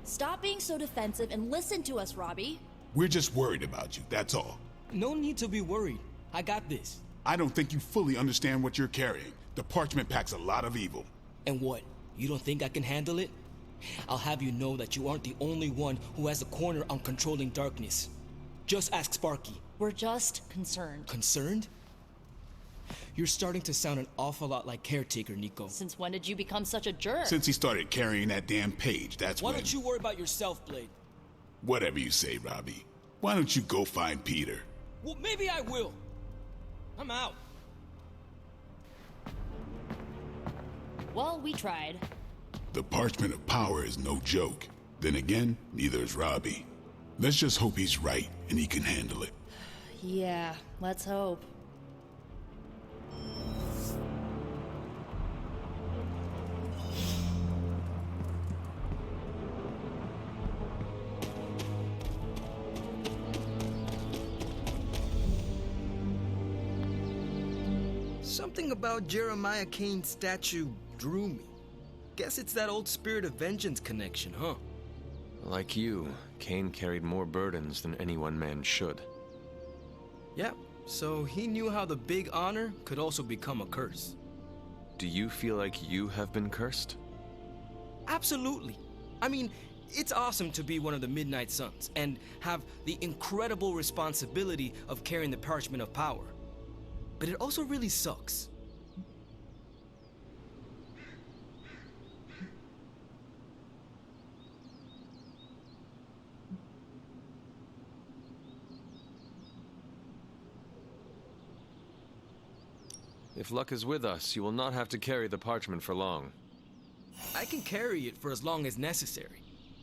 Speaker 7: Stop being so defensive and listen to us, Robbie.
Speaker 4: We're just worried about you, that's all.
Speaker 6: No need to be worried. I got this.
Speaker 4: I don't think you fully understand what you're carrying. The parchment packs a lot of evil.
Speaker 6: And what? You don't think I can handle it? I'll have you know that you aren't the only one who has a corner on controlling darkness. Just ask Sparky.
Speaker 7: We're just concerned.
Speaker 6: Concerned? You're starting to sound an awful lot like Caretaker, Nico.
Speaker 7: Since when did you become such a jerk?
Speaker 4: Since he started carrying that damn page, that's
Speaker 6: Why
Speaker 4: when...
Speaker 6: don't you worry about yourself, Blade?
Speaker 4: Whatever you say, Robbie. Why don't you go find Peter?
Speaker 6: Well, maybe I will. I'm out.
Speaker 7: Well, we tried.
Speaker 4: The parchment of power is no joke. Then again, neither is Robbie. Let's just hope he's right and he can handle it.
Speaker 7: Yeah, let's hope.
Speaker 6: Something about Jeremiah Kane's statue drew me. Guess it's that old Spirit of Vengeance connection, huh?
Speaker 5: Like you, Kane carried more burdens than any one man should.
Speaker 6: Yep, so he knew how the big honor could also become a curse.
Speaker 5: Do you feel like you have been cursed?
Speaker 6: Absolutely. I mean, it's awesome to be one of the Midnight Suns and have the incredible responsibility of carrying the parchment of power. But it also really sucks.
Speaker 5: If luck is with us, you will not have to carry the parchment for long.
Speaker 6: I can carry it for as long as necessary.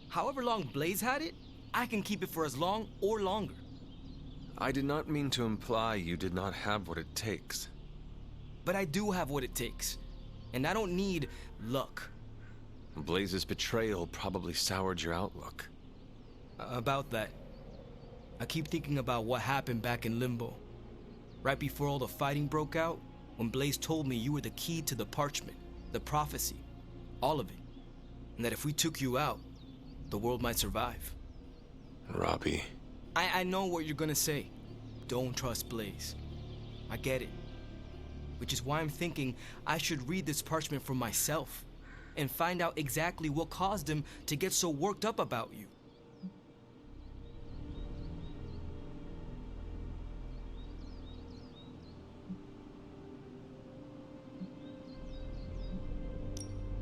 Speaker 6: However long Blaze had it, I can keep it for as long or longer.
Speaker 5: I did not mean to imply you did not have what it takes.
Speaker 6: But I do have what it takes. And I don't need luck.
Speaker 5: Blaze's betrayal probably soured your outlook.
Speaker 6: About that. I keep thinking about what happened back in Limbo. Right before all the fighting broke out, when Blaze told me you were the key to the parchment, the prophecy, all of it. And that if we took you out, the world might survive.
Speaker 5: Robbie.
Speaker 6: I know what you're gonna say. Don't trust Blaze. I get it. Which is why I'm thinking I should read this parchment for myself and find out exactly what caused him to get so worked up about you.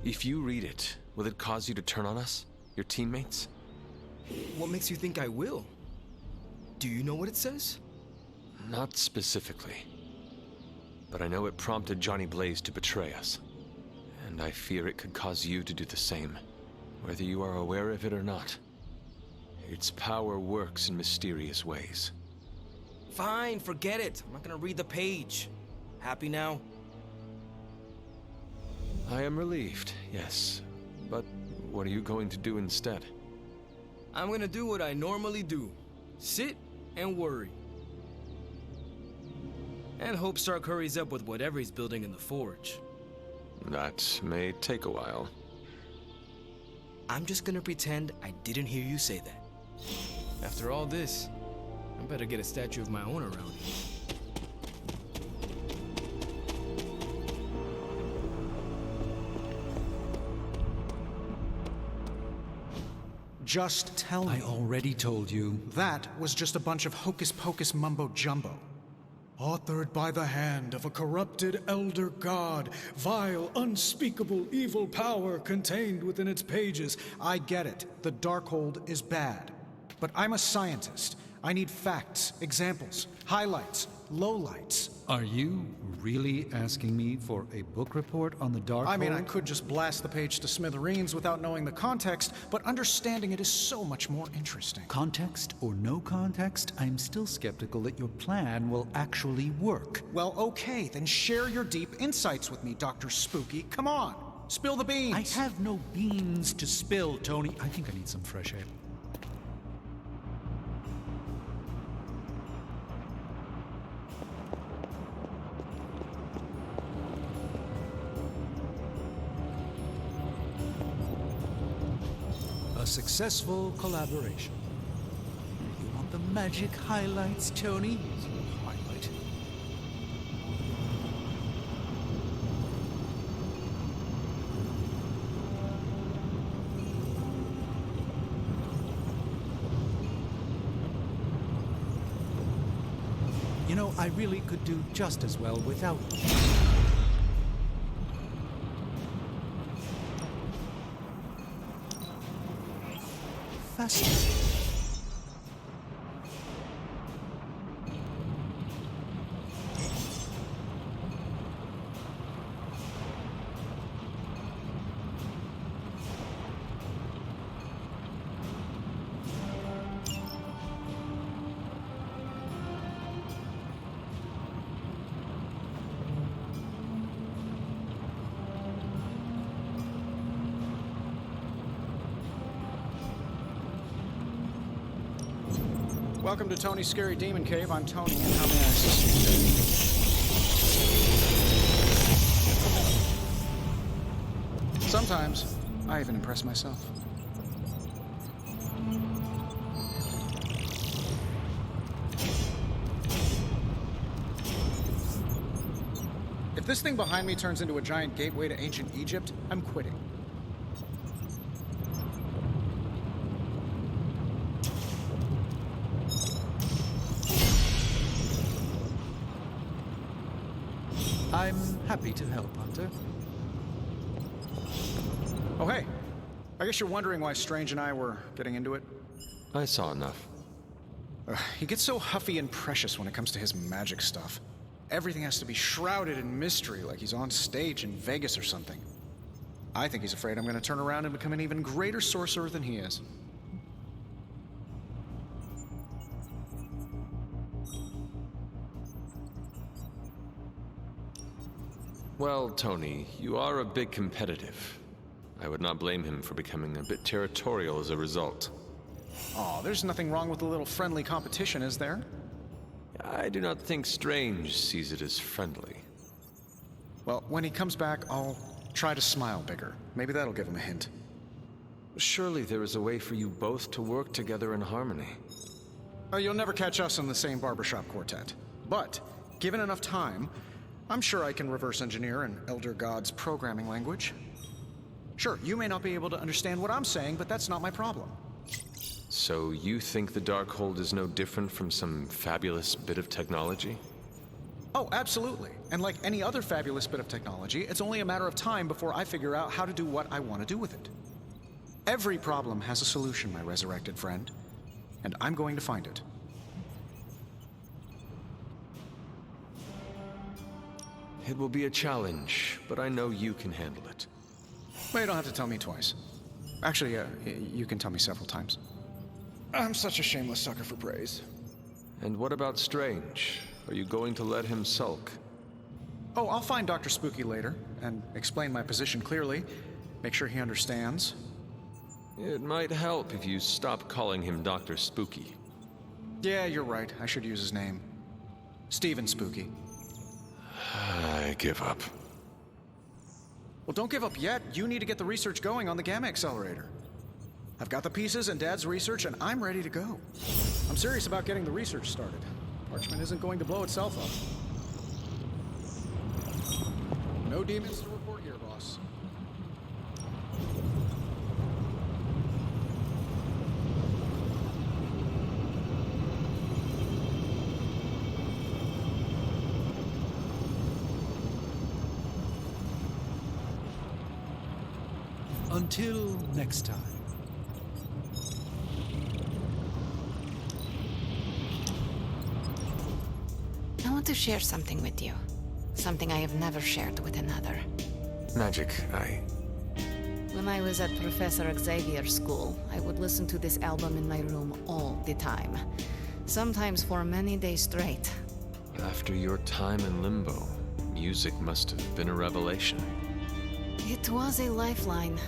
Speaker 5: If you read it, will it cause you to turn on us? Your teammates?
Speaker 6: What makes you think I will? Do you know what it says?
Speaker 5: Not specifically. But I know it prompted Johnny Blaze to betray us. And I fear it could cause you to do the same. whether you are aware of it or not. Its power works in mysterious ways.
Speaker 6: Fine, forget it. I'm not gonna read the page. Happy now?
Speaker 5: I am relieved, yes. But what are you going to do instead?
Speaker 6: I'm gonna do what I normally do. Sit and worry. And hope Stark hurries up with whatever he's building in the forge.
Speaker 5: That may take a while.
Speaker 6: I'm just gonna pretend I didn't hear you say that. After all this, I better get a statue of my own around here.
Speaker 12: Just tell me.
Speaker 13: I already told you.
Speaker 12: That was just a bunch of hocus-pocus mumbo-jumbo. Authored by the hand of a corrupted elder god, vile, unspeakable evil power contained within its pages. I get it. The Darkhold is bad. But I'm a scientist. I need facts, examples, highlights, lowlights.
Speaker 13: Are you really asking me for a book report on the Darkhold?
Speaker 12: I mean, I could just blast the page to smithereens without knowing the context, but understanding it is so much more interesting.
Speaker 13: Context or no context, I'm still skeptical that your plan will actually work.
Speaker 12: Well, okay, then share your deep insights with me, Dr. Spooky. Come on, spill the beans.
Speaker 13: I have no beans to spill, Tony. I think I need some fresh air. A successful collaboration. You want the magic highlights, Tony? Here's your highlight. You know, I really could do just as well without you. Fascinating.
Speaker 12: Welcome to Tony's Scary Demon Cave. I'm Tony, and how may I assist you today? Sometimes, I even impress myself. If this thing behind me turns into a giant gateway to ancient Egypt, I'm quitting.
Speaker 13: I'm happy to help, Hunter.
Speaker 12: Oh, hey. I guess you're wondering why Strange and I were getting into it.
Speaker 5: I saw enough.
Speaker 12: He gets so huffy and precious when it comes to his magic stuff. Everything has to be shrouded in mystery, like he's on stage in Vegas or something. I think he's afraid I'm going to turn around and become an even greater sorcerer than he is.
Speaker 5: Well, Tony, you are a bit competitive. I would not blame him for becoming a bit territorial as a result.
Speaker 12: Aw, there's nothing wrong with a little friendly competition, is there?
Speaker 5: I do not think Strange sees it as friendly.
Speaker 12: Well, when he comes back, I'll try to smile bigger. Maybe that'll give him a hint.
Speaker 5: Surely there is a way for you both to work together in harmony.
Speaker 12: Oh, you'll never catch us in the same barbershop quartet. But, given enough time, I'm sure I can reverse engineer an Elder God's programming language. Sure, you may not be able to understand what I'm saying, but that's not my problem.
Speaker 5: So you think the Darkhold is no different from some fabulous bit of technology?
Speaker 12: Oh, absolutely. And like any other fabulous bit of technology, it's only a matter of time before I figure out how to do what I want to do with it. Every problem has a solution, my resurrected friend. And I'm going to find it.
Speaker 5: It will be a challenge, but I know you can handle it.
Speaker 12: Well, you don't have to tell me twice. Actually, you can tell me several times. I'm such a shameless sucker for praise.
Speaker 5: And what about Strange? Are you going to let him sulk?
Speaker 12: Oh, I'll find Dr. Spooky later and explain my position clearly. Make sure he understands.
Speaker 5: It might help if you stop calling him Dr. Spooky.
Speaker 12: Yeah, you're right. I should use his name. Stephen Spooky.
Speaker 5: I give up.
Speaker 12: Well, don't give up yet. You need to get the research going on the Gamma Accelerator. I've got the pieces and Dad's research, and I'm ready to go. I'm serious about getting the research started. Parchment isn't going to blow itself up. No demons to report here, boss.
Speaker 13: Until next time.
Speaker 1: I want to share something with you. Something I have never shared with another.
Speaker 5: Magic,
Speaker 1: When I was at Professor Xavier's school, I would listen to this album in my room all the time. Sometimes for many days straight.
Speaker 5: After your time in limbo, music must have been a revelation.
Speaker 1: It was a lifeline,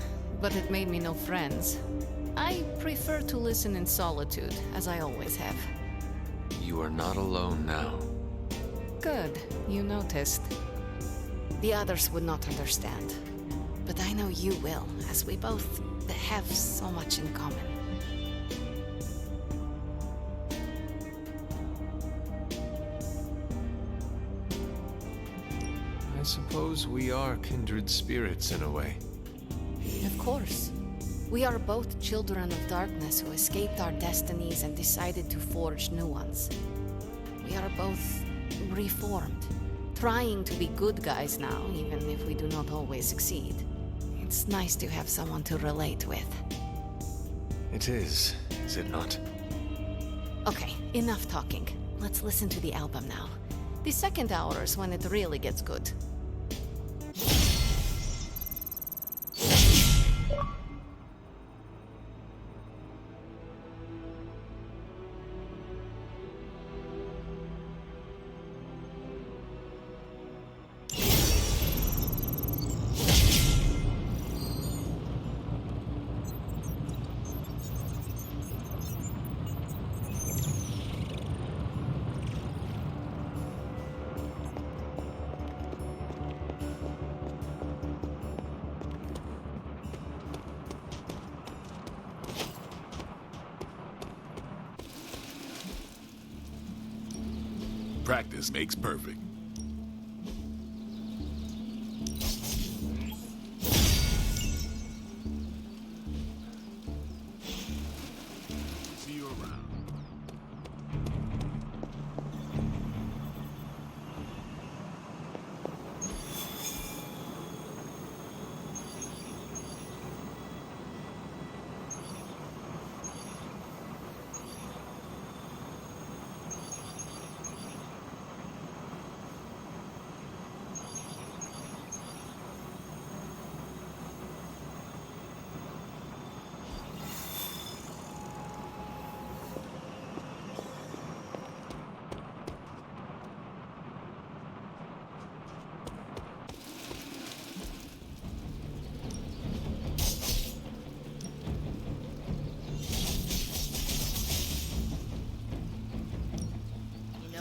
Speaker 1: but it made me no friends. I prefer to listen in solitude, as I always have.
Speaker 5: You are not alone now.
Speaker 1: Good, you noticed. The others would not understand. But I know you will, as we both have so much in common.
Speaker 5: I suppose we are kindred spirits in a way.
Speaker 1: Of course. We are both children of darkness who escaped our destinies and decided to forge new ones. We are both reformed, trying to be good guys now, even if we do not always succeed. It's nice to have someone to relate with.
Speaker 5: It is it not?
Speaker 1: Okay, enough talking. Let's listen to the album now. The second hour is when it really gets good.
Speaker 4: Practice makes perfect. See you around.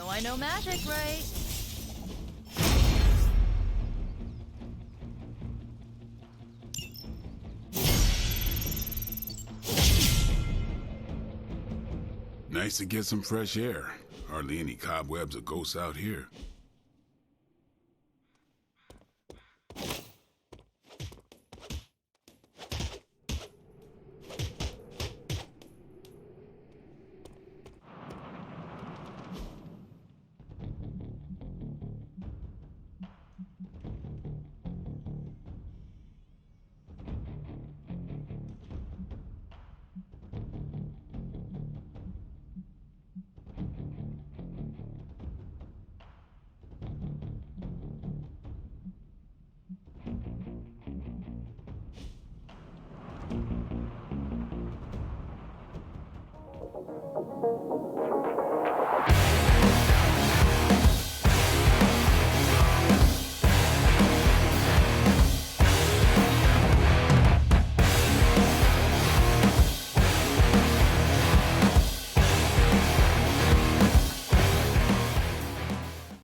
Speaker 7: I know magic, right?
Speaker 4: Nice to get some fresh air. Hardly any cobwebs or ghosts out here.